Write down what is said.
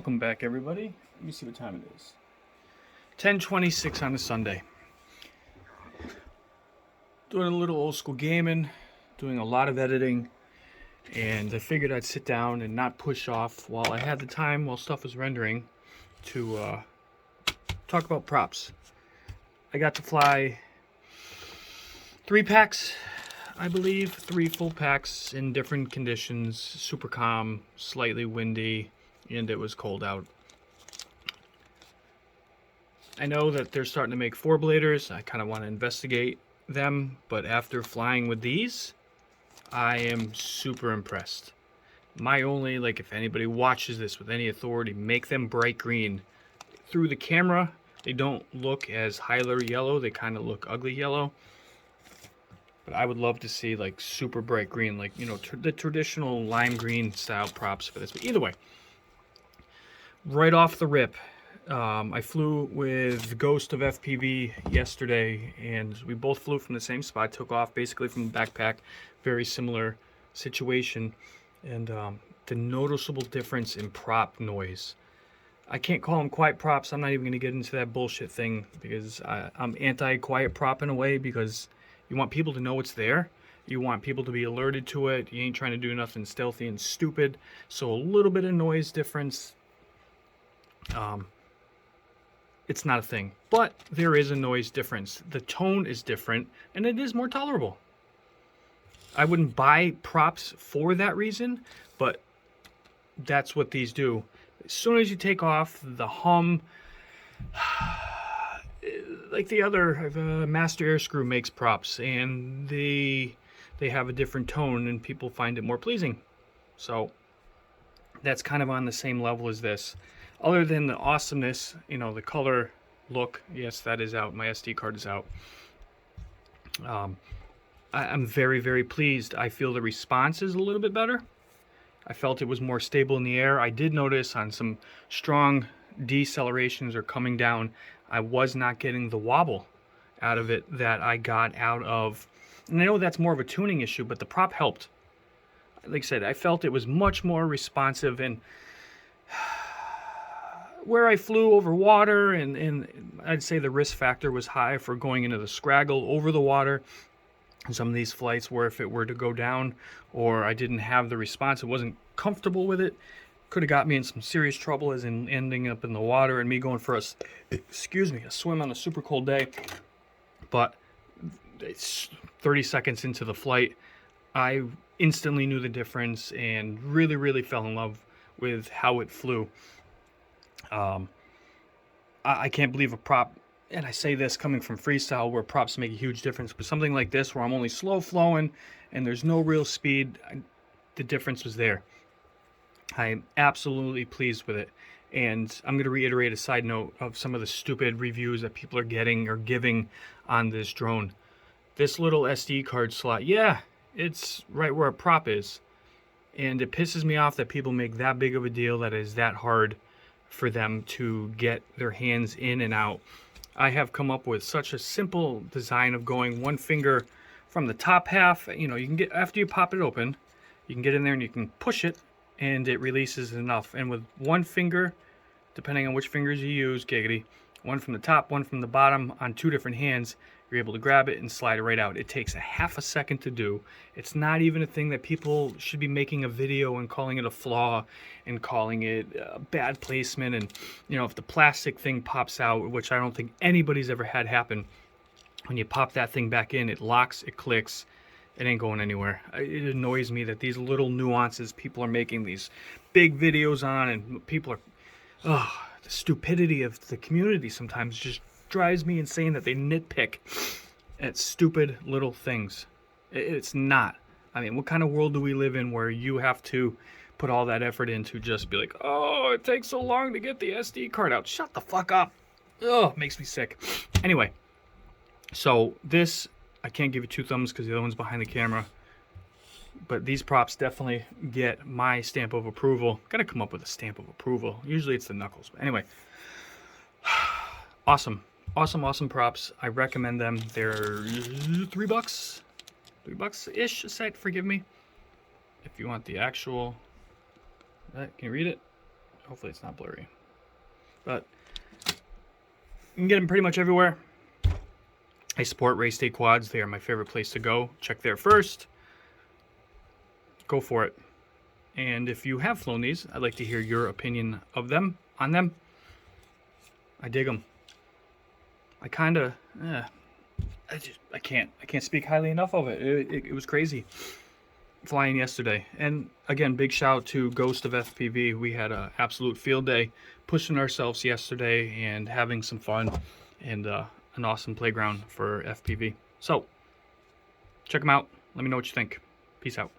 Welcome back, everybody. Let me see what time it is. 10:26 on a Sunday. Doing a little old school gaming, doing a lot of editing, and I figured I'd sit down and not push off while I had the time while stuff was rendering to talk about props. I got to fly 3 packs, I believe, 3 full packs in different conditions, super calm, slightly windy, and it was cold out. I know that they're starting to make 4-bladers. I kind of want to investigate them, but after flying with these, I am super impressed. My only, if anybody watches this with any authority, make them bright green. Through the camera, they don't look as highly yellow. They kind of look ugly yellow. But I would love to see super bright green, the traditional lime green style props for this. But either way, right off the rip, I flew with Ghost of FPV yesterday, and we both flew from the same spot, took off basically from the backpack, very similar situation, and the noticeable difference in prop noise. I can't call them quiet props. I'm not even going to get into that bullshit thing because I'm anti-quiet prop in a way, because you want people to know it's there. You want people to be alerted to it. You ain't trying to do nothing stealthy and stupid. So a little bit of noise difference, it's not a thing. But there is a noise difference. The tone is different, and it is more tolerable. I wouldn't buy props for that reason, but that's what these do. As soon as you take off, the hum, like the other Master Air Screw makes props, and they have a different tone, and people find it more pleasing. So that's kind of on the same level as this. Other than the awesomeness, the color look, yes, that is out. My SD card is out. I'm very, very pleased. I feel the response is a little bit better. I felt it was more stable in the air. I did notice on some strong decelerations or coming down, I was not getting the wobble out of it that I got out of, and I know that's more of a tuning issue, but the prop helped. Like I said, I felt it was much more responsive, and where I flew over water, and I'd say the risk factor was high for going into the scraggle over the water. Some of these flights where if it were to go down or I didn't have the response, I wasn't comfortable with it, could have got me in some serious trouble, as in ending up in the water and me going for a swim on a super cold day. But it's 30 seconds into the flight, I instantly knew the difference and really, really fell in love with how it flew. I can't believe a prop, and I say this coming from freestyle where props make a huge difference, but something like this where I'm only slow flowing and there's no real speed, the difference was there. I'm absolutely pleased with it. And I'm going to reiterate a side note of some of the stupid reviews that people are getting or giving on this drone. This little SD card slot, yeah, it's right where a prop is. And it pisses me off that people make that big of a deal that it is that hard for them to get their hands in and out. I have come up with such a simple design of going one finger from the top half. You can get, after you pop it open, you can get in there and you can push it and it releases enough. And with one finger, depending on which fingers you use, giggity, one from the top, one from the bottom, on 2 different hands, you're able to grab it and slide it right out. It takes a half a second to do. It's not even a thing that people should be making a video and calling it a flaw and calling it bad placement. And, if the plastic thing pops out, which I don't think anybody's ever had happen, when you pop that thing back in, it locks, it clicks, it ain't going anywhere. It annoys me that these little nuances people are making these big videos on, and people are, the stupidity of the community sometimes just drives me insane that they nitpick at stupid little things. It's not. I mean, what kind of world do we live in where you have to put all that effort in to just be like, oh, it takes so long to get the SD card out? Shut the fuck up. Ugh, makes me sick. Anyway, so this, I can't give you 2 thumbs because the other one's behind the camera. But these props definitely get my stamp of approval. Gotta come up with a stamp of approval. Usually it's the knuckles. But anyway, awesome. Awesome props. I recommend them. They're $3. $3-ish a set, forgive me. If you want the actual, can you read it? Hopefully it's not blurry. But you can get them pretty much everywhere. I support Race Day Quads. They are my favorite place to go. Check there first. Go for it. And if you have flown these, I'd like to hear your opinion of them, on them. I dig them. I kind of, I can't speak highly enough of it. It was crazy flying yesterday. And again, big shout out to Ghost of FPV. We had an absolute field day pushing ourselves yesterday and having some fun, and an awesome playground for FPV. So check them out. Let me know what you think. Peace out.